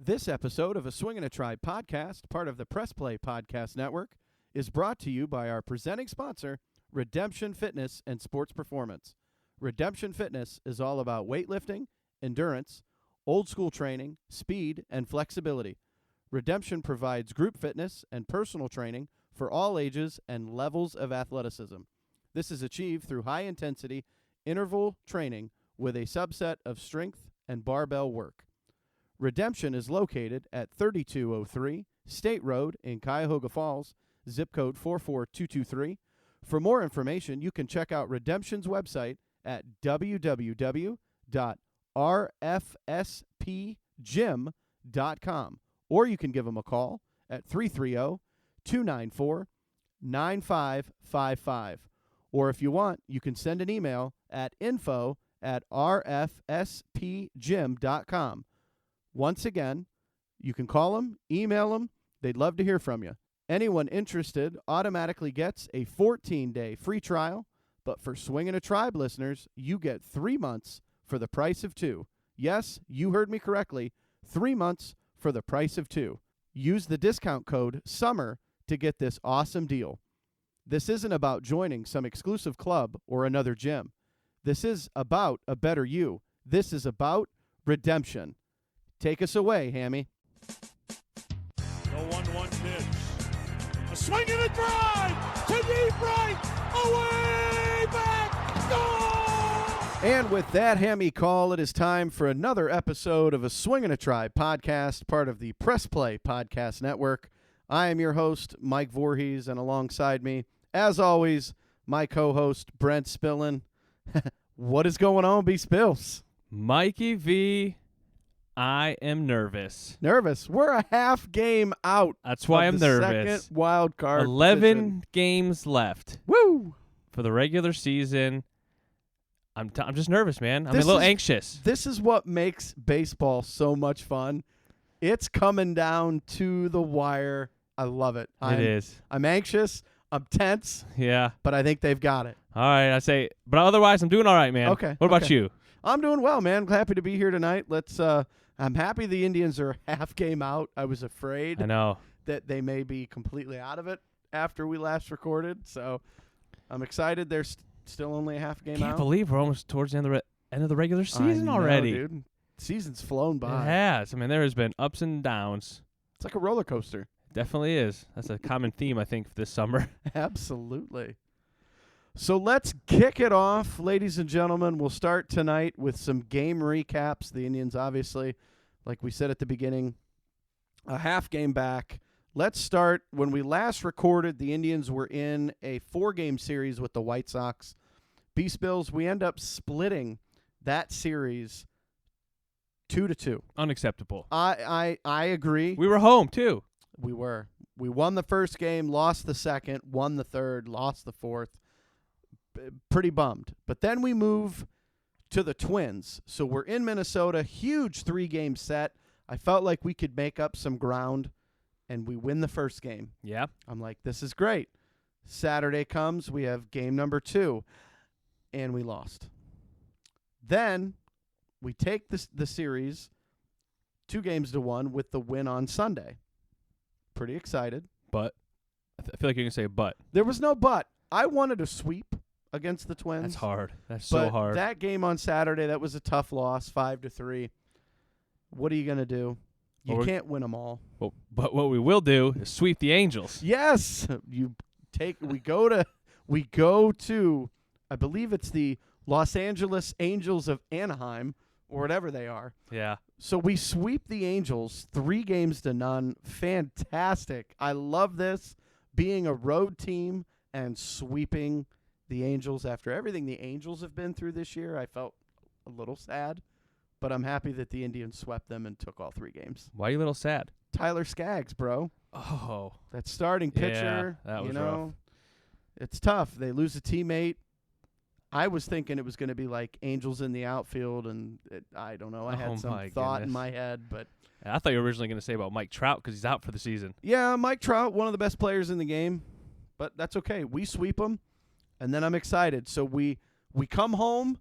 This episode of A Swing and a Tribe podcast, part of the Press Play Podcast Network, is brought to you by our presenting sponsor, Redemption Fitness and Sports Performance. Redemption Fitness is all about weightlifting, endurance, old school training, speed, and flexibility. Redemption provides group fitness and personal training for all ages and levels of athleticism. This is achieved through high-intensity interval training with a subset of strength and barbell work. Redemption is located at 3203 State Road in Cuyahoga Falls, zip code 44223. For more information, you can check out Redemption's website at www.rfspgym.com, or you can give them a call at 330-294-9555. Or if you want, you can send an email at info@rfspgym.com. Once again, you can call them, email them. They'd love to hear from you. Anyone interested automatically gets a 14-day free trial, but for Swing and a Tribe listeners, you get 3 months for the price of 2. Yes, you heard me correctly, 3 months for the price of 2. Use the discount code SUMMER to get this awesome deal. This isn't about joining some exclusive club or another gym. This is about a better you. This is about redemption. Take us away, Hammy. The 1-1 pitch. A swing and a drive to deep right. Away back. Goal! And with that Hammy call, it is time for another episode of A Swing and a Tribe podcast, part of the Press Play Podcast Network. I am your host, Mike Voorhees, and alongside me, as always, my co-host, Brent Spillin. What is going on, B. Spills? Mikey V, I am nervous. Nervous. We're a half game out. That's why I'm nervous. Second wild card 11 position. games left. Woo! For the regular season. I'm just nervous, man. I'm a little anxious. This is what makes baseball so much fun. It's coming down to the wire. I love it. It is. I'm anxious. I'm tense. Yeah. But I think they've got it. All right, but otherwise I'm doing all right, man. Okay. What about you? I'm doing well, man. Happy to be here tonight. I'm happy the Indians are half game out. I was afraid I know that they may be completely out of it after we last recorded. So I'm excited. They're still only a half game out. Can't believe we're almost towards the end of the regular season already. Dude. Season's flown by. It has. I mean, there has been ups and downs. It's like a roller coaster. Definitely is. That's a common theme, I think, this summer. Absolutely. So let's kick it off, ladies and gentlemen. We'll start tonight with some game recaps. The Indians, obviously, like we said at the beginning, a half game back. Let's start. When we last recorded, the Indians were in a 4-game series with the White Sox. B-Spills, we end up splitting that series 2-2. Unacceptable. I agree. We were home, too. We were. We won the first game, lost the second, won the third, lost the fourth. Pretty bummed. But then we move to the Twins. So we're in Minnesota, huge 3-game set. I felt like we could make up some ground, and we win the first game. Yeah. I'm like, this is great. Saturday comes, we have game number 2, and we lost. Then we take the series 2-1 with the win on Sunday. Pretty excited. But I feel like you're going to say but. There was no but. I wanted a sweep against the Twins. That's hard. That's so hard. That game on Saturday, that was a tough loss, 5-3. What are you going to do? You can't win them all. Well, but what we will do is sweep the Angels. Yes. We go to I believe it's the Los Angeles Angels of Anaheim or whatever they are. Yeah. So we sweep the Angels 3-0. Fantastic. I love this, being a road team and sweeping the Angels after everything the Angels have been through this year. I felt a little sad, but I'm happy that the Indians swept them and took all 3 games. Why are you a little sad? Tyler Skaggs, bro. Oh. That starting pitcher. Yeah, that was rough. It's tough. They lose a teammate. I was thinking it was going to be like Angels in the outfield, and I don't know. I had some thought in my head, but I thought you were originally going to say about Mike Trout because he's out for the season. Yeah, Mike Trout, one of the best players in the game, but that's okay. We sweep them, and then I'm excited. So we come home.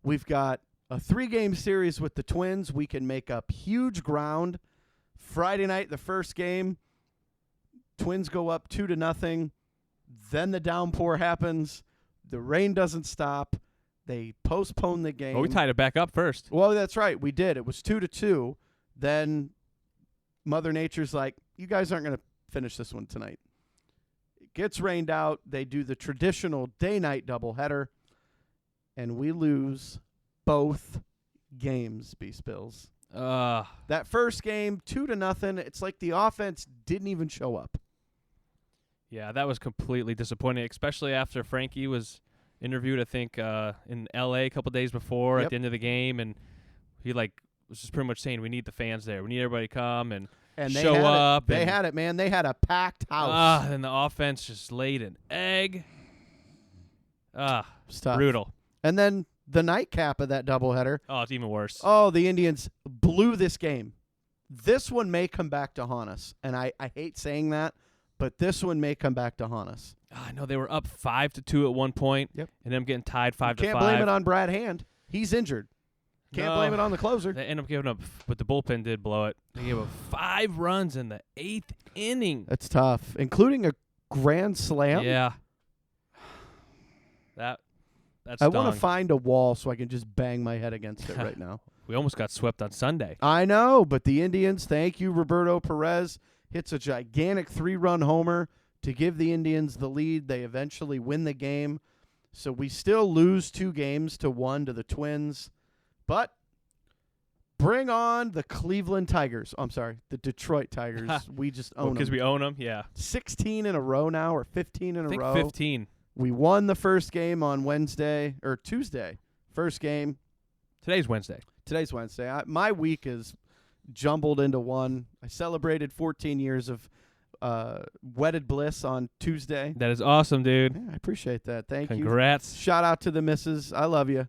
We've got a 3-game series with the Twins. We can make up huge ground. Friday night, the first game, Twins go up 2-0. Then the downpour happens. The rain doesn't stop. They postpone the game. Well, we tied it back up first. Well, that's right. We did. It was 2-2. Then Mother Nature's like, you guys aren't going to finish this one tonight. It gets rained out. They do the traditional day-night doubleheader, and we lose both games, Beast Bills. That first game, 2-0. It's like the offense didn't even show up. Yeah, that was completely disappointing, especially after Frankie was interviewed, I think, in L.A. a couple days before at the end of the game, and he was just pretty much saying, we need the fans there. We need everybody to come and show up. They had it, man. They had a packed house. And the offense just laid an egg. Stuff. Brutal. And then the nightcap of that doubleheader. Oh, it's even worse. Oh, the Indians blew this game. This one may come back to haunt us, and I hate saying that, but this one may come back to haunt us. I know they were up 5-2 at one point, and them getting tied 5-5. Can't blame it on Brad Hand. He's injured. Can't blame it on the closer. They end up giving up, but the bullpen did blow it. They gave up 5 runs in the 8th inning. That's tough, including a grand slam. Yeah. That's I want to find a wall so I can just bang my head against it right now. We almost got swept on Sunday. I know, but the Indians, thank you, Roberto Perez, hits a gigantic 3-run homer to give the Indians the lead. They eventually win the game. So we still lose 2 games to 1 to the Twins. But bring on the Cleveland Tigers. I'm sorry, the Detroit Tigers. We just own them. Because we own them, yeah. 16 in a row now, or 15 in a row. 15. We won the first game on Tuesday. First game. Today's Wednesday. Today's Wednesday. My week is jumbled into one. I celebrated 14 years of wedded bliss on Tuesday. That is awesome, dude. Yeah, I appreciate that. Thank you. Congrats. Shout out to the missus. I love you.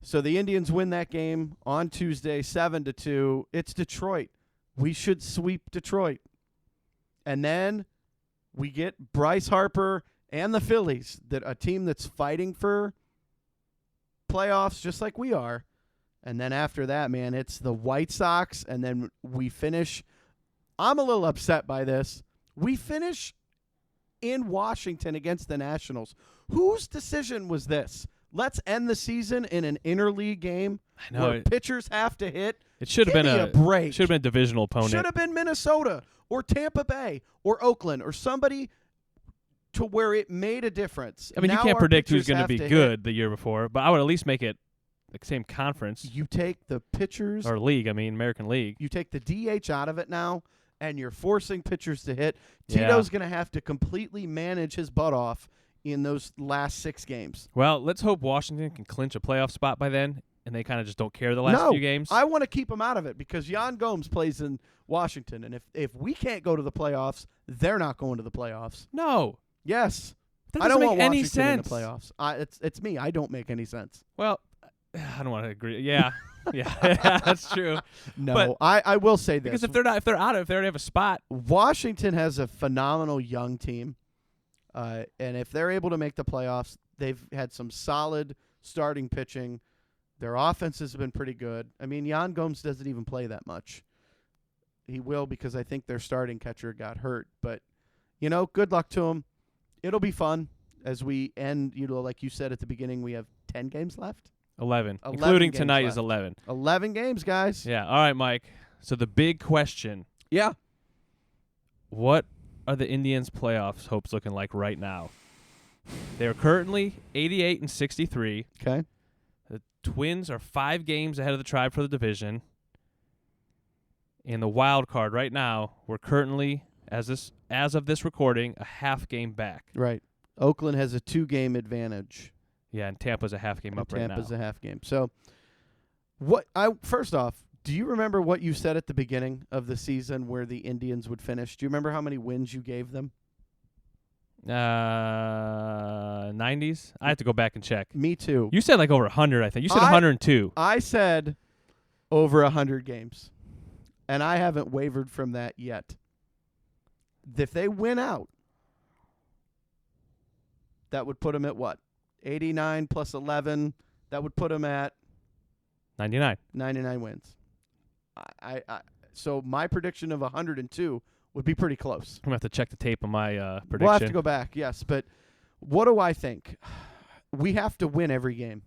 So the Indians win that game on Tuesday, 7-2. It's Detroit. We should sweep Detroit. And then we get Bryce Harper and the Phillies, a team that's fighting for playoffs just like we are. And then after that, man, it's the White Sox, and then we finish. I'm a little upset by this. We finish in Washington against the Nationals. Whose decision was this? Let's end the season in an interleague game where pitchers have to hit. It should have been a break. Should have been a divisional opponent. Should have been Minnesota or Tampa Bay or Oakland or somebody to where it made a difference. I mean, now you can't predict who's going to be good the year before, but I would at least make it the same conference. You take the pitchers. Or league, American League. You take the DH out of it now, and you're forcing pitchers to hit. Tito's going to have to completely manage his butt off in those last 6 games. Well, let's hope Washington can clinch a playoff spot by then, and they kind of just don't care the last few games. I want to keep them out of it because Yan Gomes plays in Washington, and if we can't go to the playoffs, they're not going to the playoffs. No. Yes. That I don't want any Washington sense. in the playoffs. It's me. I don't make any sense. Well, I don't want to agree. Yeah. Yeah, that's true. No, but I will say this. Because if they already have a spot. Washington has a phenomenal young team. And if they're able to make the playoffs, they've had some solid starting pitching. Their offense has been pretty good. I mean, Yan Gomes doesn't even play that much. He will because I think their starting catcher got hurt. But, good luck to him. It'll be fun as we end, like you said at the beginning, we have 10 games left. 11 including tonight left. is 11. 11 games, guys. Yeah. All right, Mike. So the big question. Yeah. What are the Indians' playoffs hopes looking like right now? They are currently 88-63. Okay. The Twins are 5 games ahead of the Tribe for the division. In the wild card right now, we're currently, as of this recording, a half game back. Right. Oakland has a 2-game advantage. Yeah, and Tampa's a half game up right now. Tampa's a half game. So, first off, do you remember what you said at the beginning of the season where the Indians would finish? Do you remember how many wins you gave them? 90s? I have to go back and check. Me too. You said like over 100, I think. You said 102. I said over 100 games. And I haven't wavered from that yet. If they win out, that would put them at what? 89 plus 11. That would put them at 99. 99 wins. So my prediction of 102 would be pretty close. I'm going to have to check the tape on my prediction. We'll have to go back, yes. But what do I think? We have to win every game.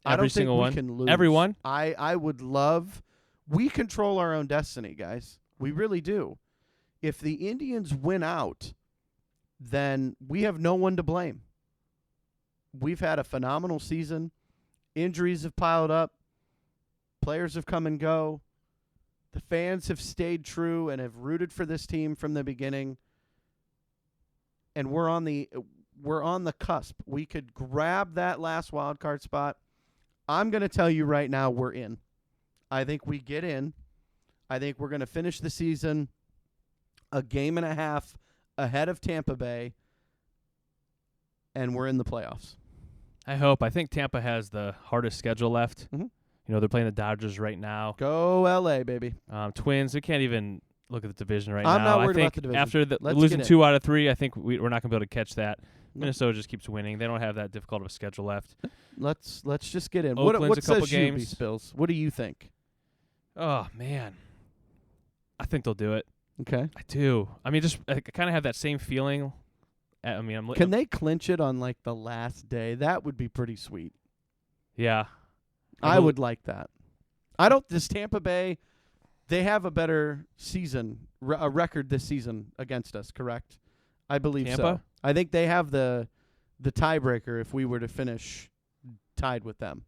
Every single one? I don't think we can lose. Every one? I would love – we control our own destiny, guys. We really do. If the Indians win out, then we have no one to blame. We've had a phenomenal season. Injuries have piled up. Players have come and go. The fans have stayed true and have rooted for this team from the beginning. And we're on the cusp. We could grab that last wild card spot. I'm going to tell you right now we're in. I think we get in. I think we're going to finish the season a game and a half ahead of Tampa Bay, and we're in the playoffs. I hope. I think Tampa has the hardest schedule left. Mm-hmm. You know, they're playing the Dodgers right now. Go L.A., baby. Twins, we can't even look at the division right I'm now. not worried I think about the division. after losing 2 out of 3, I think we're not going to be able to catch that. Minnesota just keeps winning. They don't have that difficult of a schedule left. Let's just get in. Oakland's what a couple says you, games. Spills? What do you think? Oh, man. I think they'll do it. Okay. I do. I mean, I kind of have that same feeling. I mean, Can they clinch it on, like, the last day? That would be pretty sweet. Yeah. I would like that. Does Tampa Bay, they have a better season, a record this season against us, correct? I believe Tampa? so. I think they have the tiebreaker if we were to finish tied with them.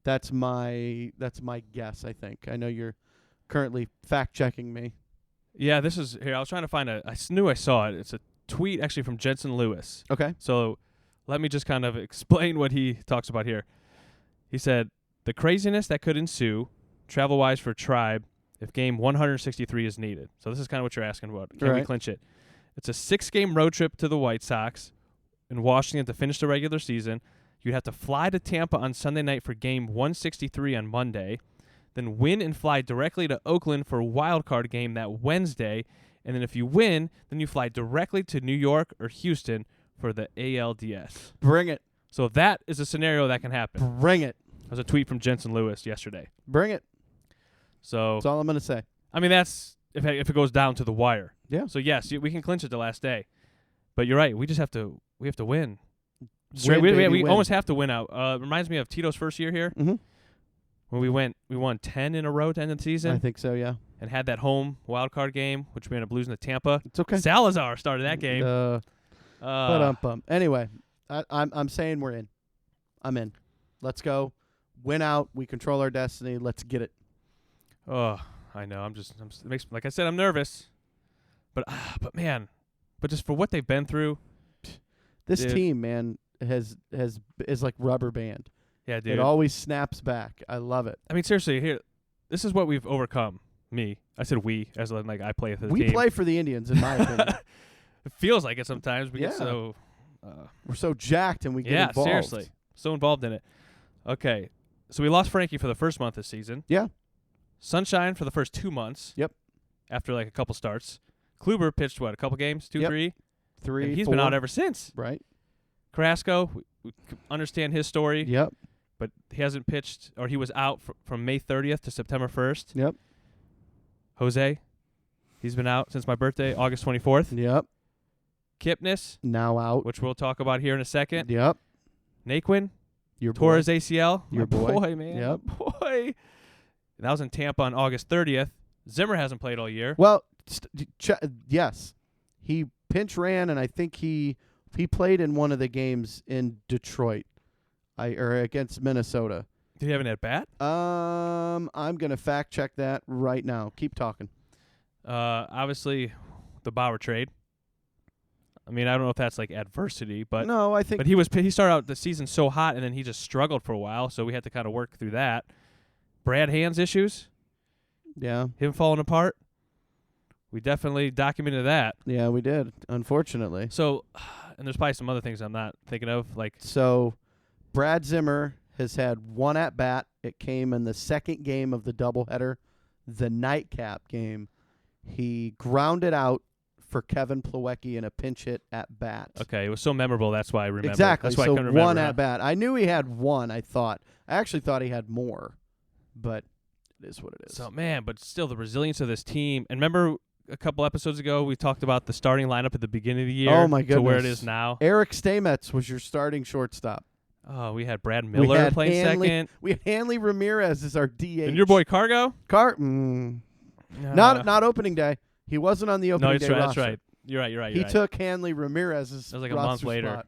That's my guess, I think. I know you're currently fact-checking me. Yeah, this is here. I was trying to find I knew I saw it. It's a tweet actually from Jensen Lewis. Okay. So let me just kind of explain what he talks about here. He said, the craziness that could ensue, travel-wise for Tribe, if game 163 is needed. So this is kind of what you're asking about. Can we clinch it? It's a 6-game road trip to the White Sox in Washington to finish the regular season. You'd have to fly to Tampa on Sunday night for game 163 on Monday, then win and fly directly to Oakland for a wild card game that Wednesday, and then if you win, then you fly directly to New York or Houston for the ALDS. Bring it. So that is a scenario that can happen. Bring it. That was a tweet from Jensen Lewis yesterday. Bring it. So that's all I'm going to say. I mean, that's if it goes down to the wire. Yeah. So yes, we can clinch it the last day, but you're right. We have to win. Win. Almost have to win out. Reminds me of Tito's first year here. Mm-hmm. When we won 10 in a row to end the season. I think so, yeah. And had that home wild card game, which we ended up losing to Tampa. It's okay. Salazar started that game. Anyway, I'm saying we're in. I'm in. Let's go. Win out. We control our destiny. Let's get it. Oh, I know. It makes, like I said, I'm nervous. But just for what they've been through. This team, man, is like rubber band. Yeah, dude. It always snaps back. I love it. I mean, seriously, here, this is what we've overcome. Me. I said we, as in, like I play for the team. We play for the Indians, in my opinion. It feels like it sometimes. We get so... we're so jacked and we get involved. Yeah, seriously. So involved in it. Okay. So we lost Frankie for the first month this season. Yeah. Sunshine for the first 2 months. Yep. After like a couple starts. Kluber pitched, a couple games? 2, 3? 3, and he's 4. been out ever since. Right. Carrasco, we understand his story. Yep. But he hasn't pitched, or he was out from May 30th to September 1st. Yep. Jose, he's been out since my birthday, August 24th. Yep. Kipnis, now out, which we'll talk about here in a second. Yep. Naquin, your tore his ACL. Your boy, man. Yep. Boy. And that was in Tampa on August 30th. Zimmer hasn't played all year. Well, yes. He pinch ran, and I think he played in one of the games in Detroit, or against Minnesota. Did he have an at-bat? I'm going to fact-check that right now. Keep talking. Obviously, the Bauer trade. I mean, I don't know if that's like adversity, but no, I think. But he started out the season so hot, and then he just struggled for a while, so we had to kind of work through that. Brad Hand's issues. Yeah. Him falling apart. We definitely documented that. Yeah, we did, unfortunately. So, and there's probably some other things I'm not thinking of, like. So, Brad Zimmer has had one at bat. It came in the second game of the doubleheader, the nightcap game. He grounded out for Kevin Plawecki in a pinch hit at bat. Okay, it was so memorable. That's why I remember. Exactly. That's why so I couldn't remember. One at bat. I knew he had one. I actually thought he had more, but It is what it is. So, man, but still the resilience of this team. And remember a couple episodes ago we talked about the starting lineup at the beginning of the year Oh, my goodness. to where it is now. Eric Stamets was your starting shortstop. Oh, we had Brad Miller playing second. We had Hanley Ramirez as our DH. And your boy Cargo? Not opening day. He wasn't on the opening day roster. That's right. You're right. He took Hanley Ramirez's That was like a month later. Spot.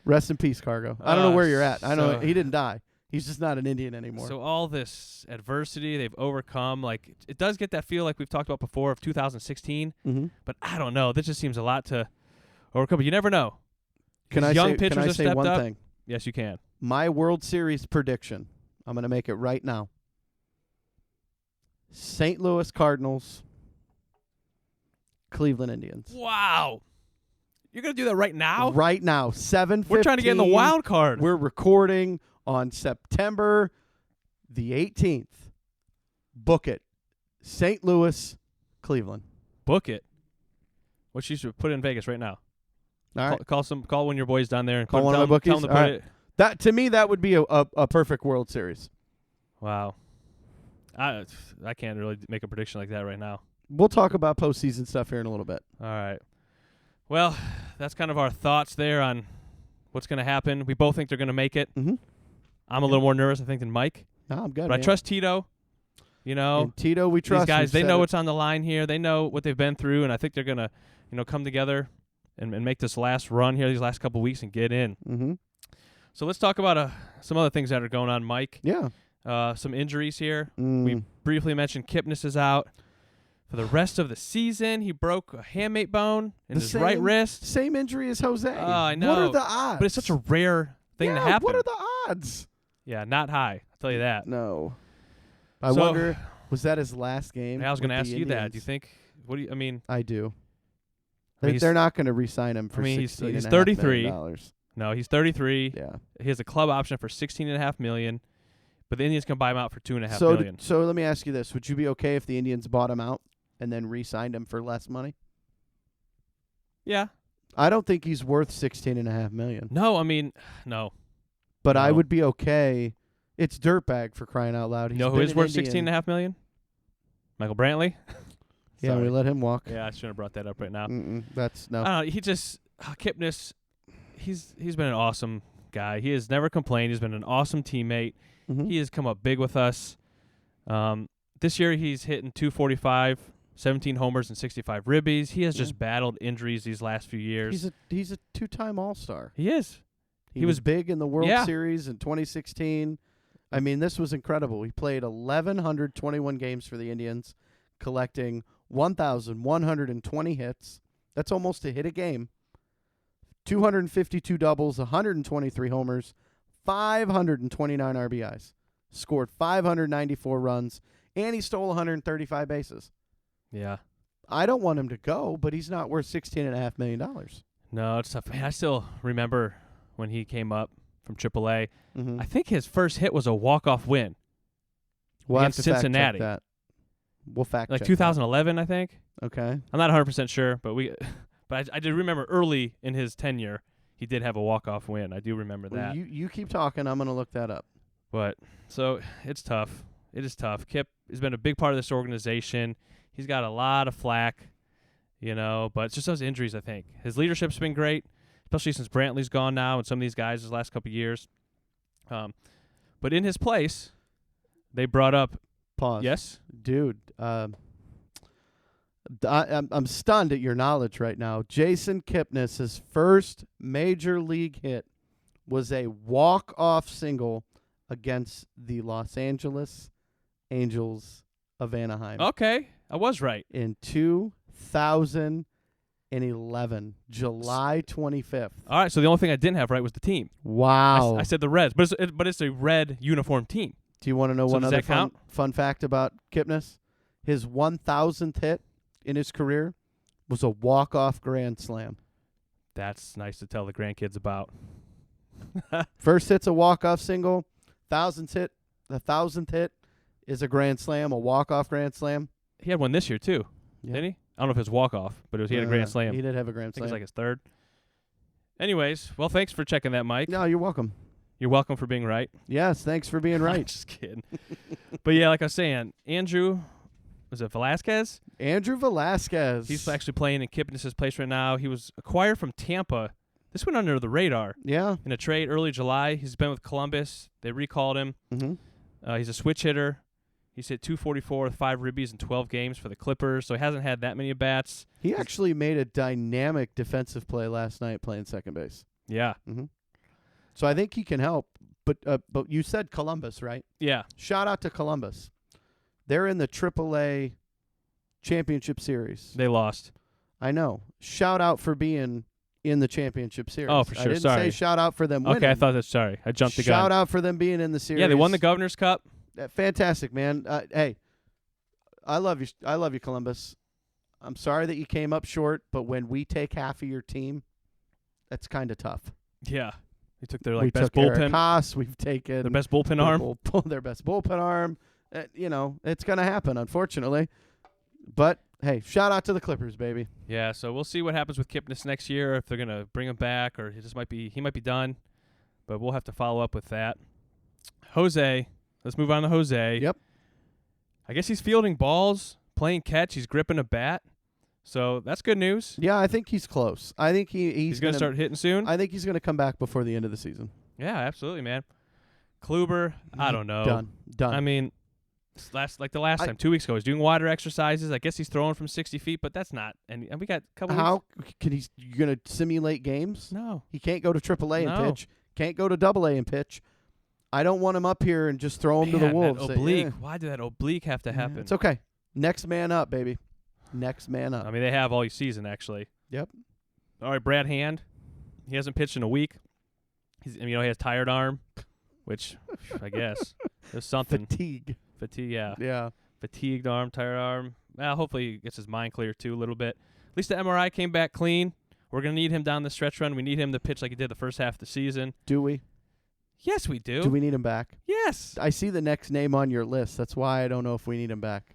Rest in peace, Cargo. I don't know where you're at. I know he didn't die. He's just not an Indian anymore. So all this adversity they've overcome, like it does get that feel like we've talked about before of 2016. Mm-hmm. But I don't know. This just seems a lot to overcome. But you never know. Can I say one thing? Yes, you can. My World Series prediction. I'm going to make it right now. St. Louis Cardinals, Cleveland Indians. Wow. You're going to do that right now? Right now. 7:15. We're trying to get in the wild card. We're recording on September the 18th. Book it. St. Louis, Cleveland. Book it. What you should put in Vegas right now. All right. Call one of your boys down there and call one of my bookies. Tell them to put it. That to me that would be a perfect World Series. Wow. I can't really make a prediction like that right now. We'll talk about postseason stuff here in a little bit. All right. Well, that's kind of our thoughts there on what's going to happen. We both think they're going to make it. Mm-hmm. I'm a little more nervous, I think, than Mike. No, I'm good. But I trust Tito. You know, and Tito, we trust. These guys, they know what's on the line here. They know what they've been through, and I think they're going to, come together and make this last run here, these last couple weeks, and get in. Mm-hmm. So let's talk about some other things that are going on, Mike. Yeah. Some injuries here. We briefly mentioned Kipnis is out for the rest of the season. He broke a hamate bone in his right wrist. Same injury as Jose. Oh, I know. What are the odds? But it's such a rare thing to happen. What are the odds? Yeah, not high. I'll tell you that. No. I wonder, was that his last game? I was going to ask you that. Do you think? I do. I mean, they're not going to re-sign him for he's $16.5 million. No, he's 33. Yeah. He has a club option for $16.5 million, but the Indians can buy him out for $2.5 million. So let me ask you this: would you be okay if the Indians bought him out and then re-signed him for less money? Yeah. I don't think he's worth $16.5 million. No, no. But I would be okay. It's dirtbag for crying out loud. Who is worth $16.5 million? Michael Brantley. Yeah, we let him walk. Yeah, I shouldn't have brought that up right now. That's no. I don't know. He just Kipnis. He's been an awesome guy. He has never complained. He's been an awesome teammate. Mm-hmm. He has come up big with us. This year he's hitting 245, 17 homers and 65 ribbies. He has just battled injuries these last few years. He's a two-time All-Star. He is. He was big in the World Series in 2016. I mean, this was incredible. He played 1,121 games for the Indians, collecting 1,120 hits. That's almost a hit a game. 252 doubles, 123 homers, 529 RBIs, scored 594 runs, and he stole 135 bases. Yeah. I don't want him to go, but he's not worth $16.5 million. No, it's tough. Man, I still remember when he came up from AAA. Mm-hmm. I think his first hit was a walk-off win against Cincinnati. That. We'll fact check 2011, I think. Okay. I'm not 100% sure, but I did remember early in his tenure, he did have a walk-off win. I do remember that. You keep talking. I'm going to look that up. But, so, it's tough. It is tough. Kip has been a big part of this organization. He's got a lot of flack, but it's just those injuries, I think. His leadership's been great, especially since Brantley's gone now and some of these guys his last couple of years. But in his place, they brought up... Pause. Yes? Dude, I'm stunned at your knowledge right now. Jason Kipnis' first major league hit was a walk-off single against the Los Angeles Angels of Anaheim. Okay, I was right. In 2011, July 25th. All right, so the only thing I didn't have right was the team. Wow. I said the Reds, but it's a red uniform team. Do you want to know one other fun fact about Kipnis? His 1,000th hit in his career was a walk-off grand slam. That's nice to tell the grandkids about. First hit's a walk-off single. The 1,000th hit is a grand slam, a walk-off grand slam. He had one this year too, didn't he? I don't know if it was walk-off, but he had a grand slam. He did have a grand slam. I think it was like his third. Anyways, well, thanks for checking that, Mike. No, you're welcome. You're welcome for being right. Yes, thanks for being right. Just kidding. But yeah, like I was saying, Andrew, was it Velasquez? Andrew Velasquez. He's actually playing in Kipnis' place right now. He was acquired from Tampa. This went under the radar. Yeah. In a trade early July. He's been with Columbus. They recalled him. Mm-hmm. He's a switch hitter. He's hit .244 with 5 ribbies in 12 games for the Clippers, so he hasn't had that many at-bats. He actually made a dynamic defensive play last night playing second base. Yeah. Mm-hmm. So I think he can help. But you said Columbus, right? Yeah. Shout out to Columbus. They're in the AAA Championship Series. They lost. I know. Shout out for being in the Championship Series. Oh, for sure. I didn't Sorry. say shout out for them winning. Okay, I thought that's sorry. I jumped the gun. Shout out for them being in the series. Yeah, they won the Governor's Cup. Fantastic, man. Hey, I love you. I love you, Columbus. I'm sorry that you came up short, but when we take half of your team, that's kind of tough. Yeah. They took their we best took Eric bullpen. Haas. We've taken Their best bullpen arm. Their best bullpen arm. It's going to happen, unfortunately. But, hey, shout out to the Clippers, baby. Yeah, so we'll see what happens with Kipnis next year, if they're going to bring him back or he might be done. But we'll have to follow up with that. Jose. Let's move on to Jose. Yep. I guess he's fielding balls, playing catch. He's gripping a bat. So that's good news. Yeah, I think he's close. I think he's going to start hitting soon. I think he's going to come back before the end of the season. Yeah, absolutely, man. Kluber, I don't know. Done. I mean, the last time, 2 weeks ago, he's doing water exercises. I guess he's throwing from 60 feet, but that's not. And we got a couple. How can he? You're going to simulate games? No. He can't go to AAA No. and pitch. Can't go to AA and pitch. I don't want him up here and just throw him to the wolves. That oblique. Why did that oblique have to happen? It's okay. Next man up, baby. Next man up. I mean, they have all season, actually. Yep. All right, Brad Hand. He hasn't pitched in a week. He has tired arm, which I guess there's something. Fatigue, yeah. Yeah. Fatigued arm, tired arm. Well, hopefully he gets his mind clear, too, a little bit. At least the MRI came back clean. We're going to need him down the stretch run. We need him to pitch like he did the first half of the season. Do we? Yes, we do. Do we need him back? Yes. I see the next name on your list. That's why I don't know if we need him back.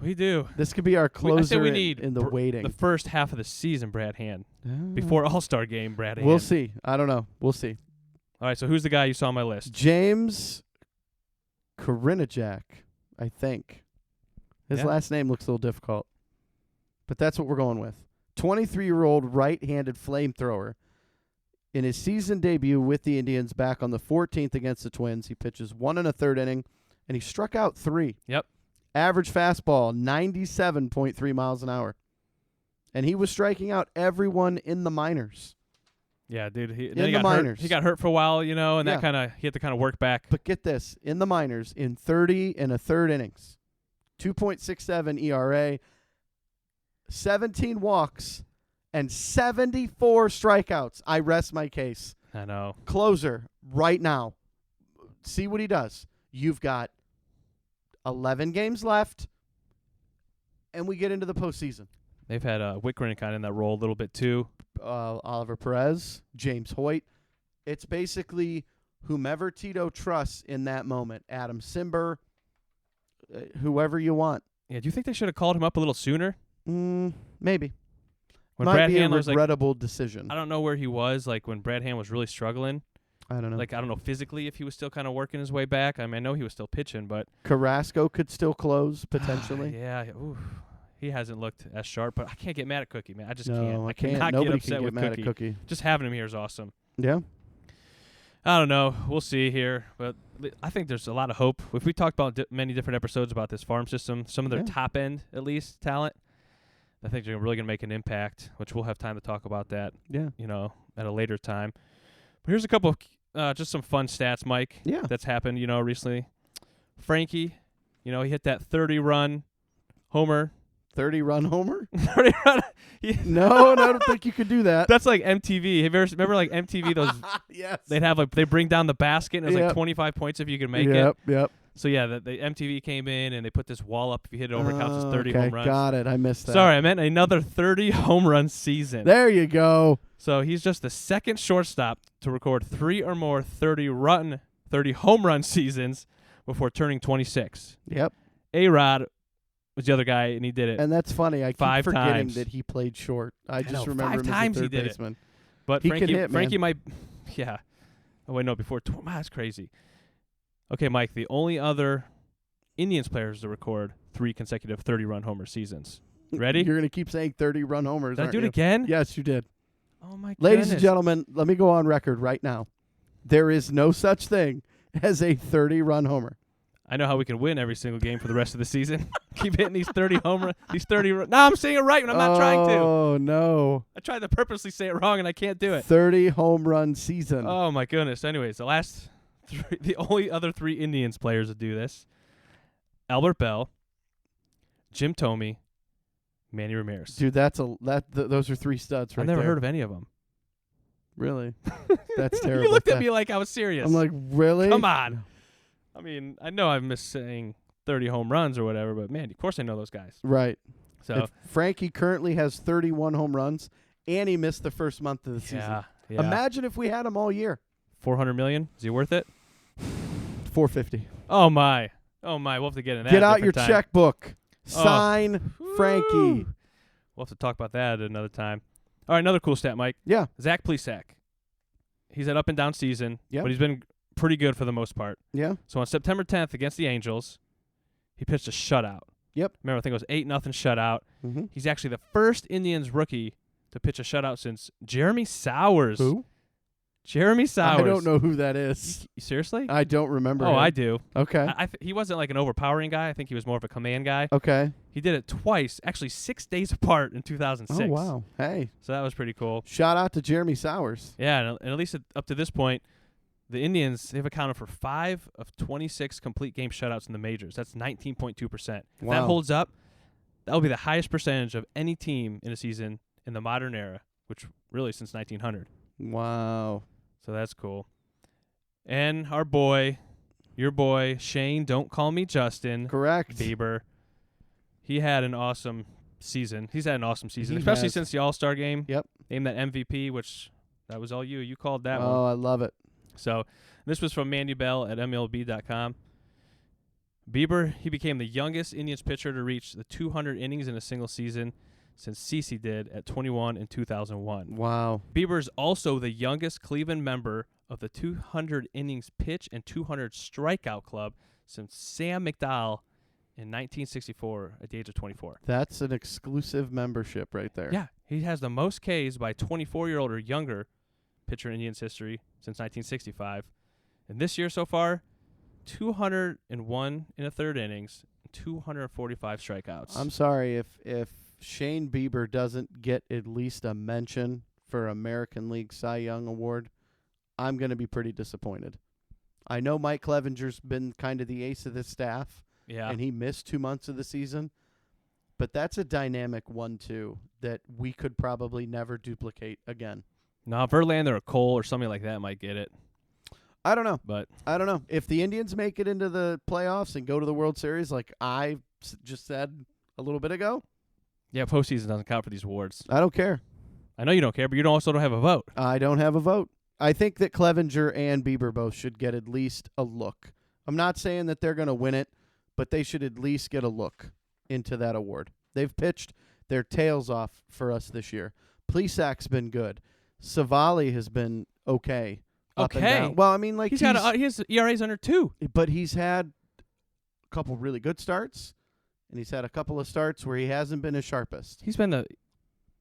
We do. This could be our closer I say we need in the waiting. The first half of the season, Brad Hand. Before All-Star game, Brad Hand. We'll see. I don't know. We'll see. All right, so who's the guy you saw on my list? James Karinajak, I think. His last name looks a little difficult. But that's what we're going with. 23-year-old right-handed flamethrower. In his season debut with the Indians back on the 14th against the Twins, he pitches 1 1/3 inning, and he struck out 3. Yep. Average fastball, 97.3 miles an hour. And he was striking out everyone in the minors. Yeah, dude. He got hurt for a while, and that he had to kind of work back. But get this, in the minors, in 30 1/3 innings, 2.67 ERA, 17 walks, and 74 strikeouts. I rest my case. I know. Closer right now. See what he does. You've got 11 games left, and we get into the postseason. They've had Wickren kind of in that role a little bit too. Oliver Perez, James Hoyt. It's basically whomever Tito trusts in that moment. Adam Simber, whoever you want. Yeah, do you think they should have called him up a little sooner? Maybe. When Might Brad be Hand a was regrettable decision. I don't know where he was, when Brad Hand was really struggling. I don't know. I don't know physically if he was still kind of working his way back. I mean, I know he was still pitching, but Carrasco could still close potentially. Yeah. Oof. He hasn't looked as sharp, but I can't get mad at Cookie, man. I just can't. can't. I can't. Cannot Nobody get upset can get with mad Cookie. at Cookie. Just having him here is awesome. Yeah. I don't know. We'll see here, but I think there's a lot of hope. If we talked about many different episodes about this farm system, some of their top end, at least, talent, I think they're really going to make an impact, which we'll have time to talk about that, at a later time. But here's a couple of just some fun stats, Mike, that's happened, recently. Frankie, he hit that 30-run homer. 30-run homer? 30-run. No, I don't think you could do that. That's like MTV. Have you ever remember MTV? Those yes. They'd have they bring down the basket and it's 25 points if you can make it. Yep. So the MTV came in and they put this wall up. If you hit it over, it counts as 30 home runs. Got it. I missed that. Sorry, I meant another 30 home run season. There you go. So he's just the second shortstop to record 3 or more 30 home run seasons before turning 26. Yep. A-Rod was the other guy, and he did it. And that's funny. I keep 5 forgetting times. that he played short. I just know, remember 5 him times as a he third did baseman. But he Frankie can hit, might, Oh, wait, no, before. That's crazy. Okay, Mike, the only other Indians players to record 3 consecutive 30-run homer seasons. Ready? You're going to keep saying 30-run homers, Did I aren't do it you? again? Yes, you did. Oh, my Ladies goodness. and gentlemen, let me go on record right now. There is no such thing as a 30-run homer. I know how we can win every single game for the rest of the season. Keep hitting these 30 homer, these 30. No, I'm saying it right, and I'm not trying to. Oh, no. I tried to purposely say it wrong, and I can't do it. 30 home run season. Oh, my goodness. Anyways, the only other 3 Indians players to do this, Albert Bell, Jim Thome, Manny Ramirez. Dude, those are 3 studs right I've never there. heard of any of them. Really? That's terrible. You looked at me like I was serious. I'm like, really? Come on. I mean, I know I've missed saying 30 home runs or whatever, but, man, of course I know those guys. Right. So And Frankie currently has 31 home runs, and he missed the first month of the season. yeah. Imagine if we had him all year. $400 million. Is he worth it? 450. Oh, my. We'll have to get in that. Get out your different time. checkbook. Sign Frankie. Woo. We'll have to talk about that at another time. All right, another cool stat, Mike. Yeah. Zach Plesac. He's had up and down season, Yep. but he's been pretty good for the most part. Yeah. So on September 10th against the Angels, he pitched a shutout. Yep. Remember, I think it was 8-0 shutout. Mm-hmm. He's actually the first Indians rookie to pitch a shutout since Jeremy Sowers. Who? Jeremy Sowers. I don't know who that is. Seriously? I don't remember. Oh, him. I do. Okay. He wasn't like an overpowering guy. I think he was more of a command guy. Okay. He did it twice, actually 6 days apart in 2006. Oh, wow. Hey. So that was pretty cool. Shout out to Jeremy Sowers. Yeah, and at least up to this point, the Indians, they've accounted for 5 of 26 complete game shutouts in the majors. That's 19.2%. If Wow. that holds up, that will be the highest percentage of any team in a season in the modern era, which really since 1900. Wow. So that's cool. And our boy, your boy, Shane, don't call me Justin. Correct. Bieber. He had an awesome season. He's had an awesome season, He especially has. since the All-Star game. Yep. Named that MVP, which that was all you. You called that one. Oh, I love it. So this was from Mandy Bell at MLB.com. Bieber, he became the youngest Indians pitcher to reach the 200 innings in a single season since CeCe did at 21 in 2001. Wow. Bieber is also the youngest Cleveland member of the 200 innings pitch and 200 strikeout club since Sam McDowell in 1964 at the age of 24. That's an exclusive membership right there. Yeah, he has the most Ks by 24-year-old or younger pitcher in Indians history since 1965. And this year so far, 201 in the third innings, 245 strikeouts. I'm sorry if Shane Bieber doesn't get at least a mention for American League Cy Young Award, I'm going to be pretty disappointed. I know Mike Clevenger's been kind of the ace of the staff, yeah. and he missed 2 months of the season, but that's a dynamic 1-2 that we could probably never duplicate again. No, Verlander or Cole or something like that might get it. I don't know. But I don't know. If the Indians make it into the playoffs and go to the World Series like I just said a little bit ago, yeah, postseason doesn't count for these awards. I don't care. I know you don't care, but you also don't have a vote. I don't have a vote. I think that Clevenger and Bieber both should get at least a look. I'm not saying that they're going to win it, but they should at least get a look into that award. They've pitched their tails off for us this year. Plesac's been good. Savali has been okay. Up and down. Well, I mean, like his ERA's under 2. but he's had a couple really good starts, and he's had a couple of starts where he hasn't been his sharpest. He's not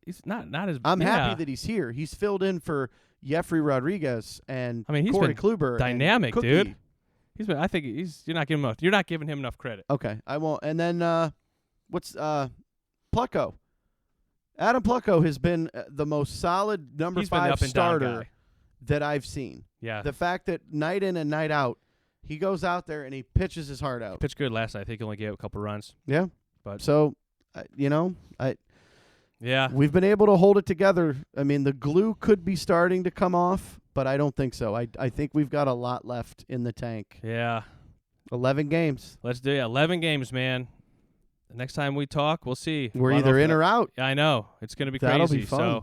as. I'm happy that he's here. He's filled in for Jeffrey Rodriguez and he's Corey been Kluber. dynamic, and dude. He's been. I think you're not giving him enough credit. Okay, I won't. And then what's Plucko? Adam Plucko has been the most solid number 5 starter that I've seen. Yeah. The fact that night in and night out, he goes out there and he pitches his heart out. Pitched good last night. I think he only gave a couple runs. Yeah. But so, we've been able to hold it together. I mean, the glue could be starting to come off, but I don't think so. I think we've got a lot left in the tank. Yeah. 11 games. Let's do it. 11 games, man. The next time we talk, we'll see. We're either in or out. I know. It's going to be crazy. That'll be fun.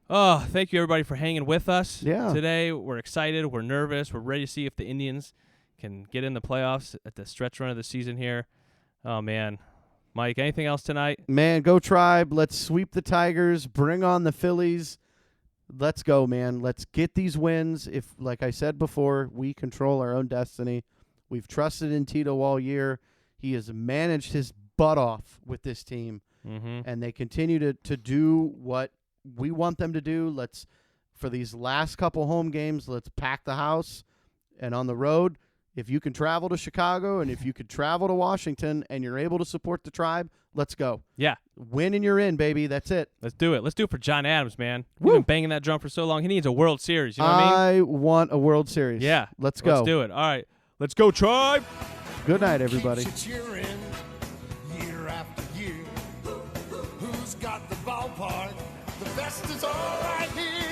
So, thank you, everybody, for hanging with us. Yeah. Today, we're excited. We're nervous. We're ready to see if the Indians can get in the playoffs at the stretch run of the season here. Oh, man. Mike, anything else tonight? Man, go Tribe. Let's sweep the Tigers. Bring on the Phillies. let's go, man. Let's get these wins. If, like I said before, we control our own destiny. We've trusted in Tito all year. He has managed his butt off with this team, and they continue to do what we want them to do. For these last couple home games, let's pack the house. And on the road, if you can travel to Chicago and if you could travel to Washington and you're able to support the Tribe, let's go. Yeah. Win and you're in, baby. That's it. Let's do it. Let's do it for John Adams, man. Woo. We've been banging that drum for so long. He needs a World Series. You know what I mean? I want a World Series. Yeah. Let's go. Let's do it. All right. Let's go, Tribe. Good night, everybody. Keeps you cheering year after year. Who's got the ballpark? The best is all right here.